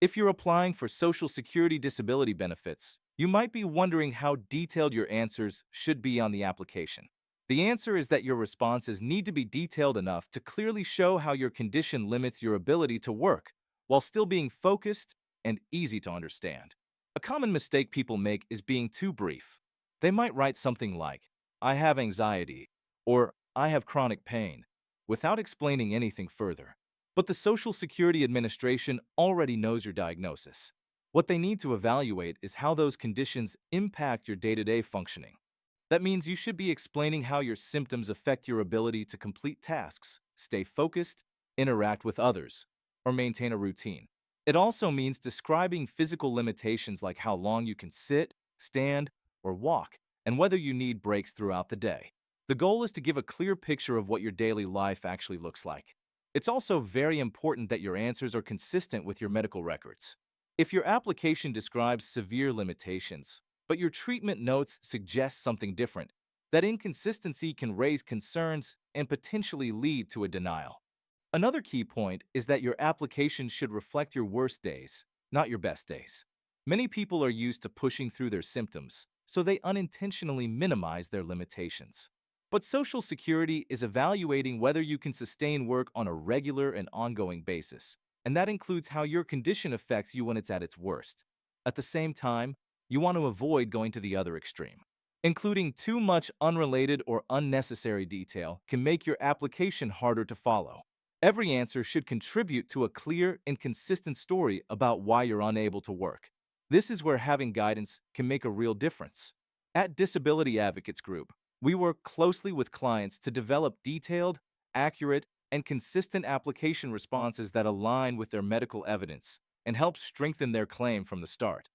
If you're applying for Social Security disability benefits, you might be wondering how detailed your answers should be on the application. The answer is that your responses need to be detailed enough to clearly show how your condition limits your ability to work, while still being focused and easy to understand. A common mistake people make is being too brief. They might write something like, "I have anxiety," or "I have chronic pain," without explaining anything further. But the Social Security Administration already knows your diagnosis. What they need to evaluate is how those conditions impact your day-to-day functioning. That means you should be explaining how your symptoms affect your ability to complete tasks, stay focused, interact with others, or maintain a routine. It also means describing physical limitations like how long you can sit, stand, or walk, and whether you need breaks throughout the day. The goal is to give a clear picture of what your daily life actually looks like. It's also very important that your answers are consistent with your medical records. If your application describes severe limitations, but your treatment notes suggest something different, that inconsistency can raise concerns and potentially lead to a denial. Another key point is that your application should reflect your worst days, not your best days. Many people are used to pushing through their symptoms, so they unintentionally minimize their limitations. But Social Security is evaluating whether you can sustain work on a regular and ongoing basis, and that includes how your condition affects you when it's at its worst. At the same time, you want to avoid going to the other extreme. Including too much unrelated or unnecessary detail can make your application harder to follow. Every answer should contribute to a clear and consistent story about why you're unable to work. This is where having guidance can make a real difference. At Disability Advocates Group, we work closely with clients to develop detailed, accurate, and consistent application responses that align with their medical evidence and help strengthen their claim from the start.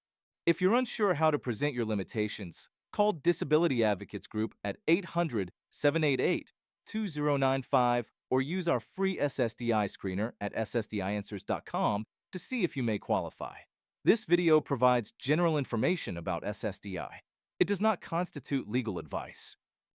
If you're unsure how to present your limitations, call Disability Advocates Group at 800-788-2095 or use our free SSDI screener at ssdianswers.com to see if you may qualify. This video provides general information about SSDI. It does not constitute legal advice.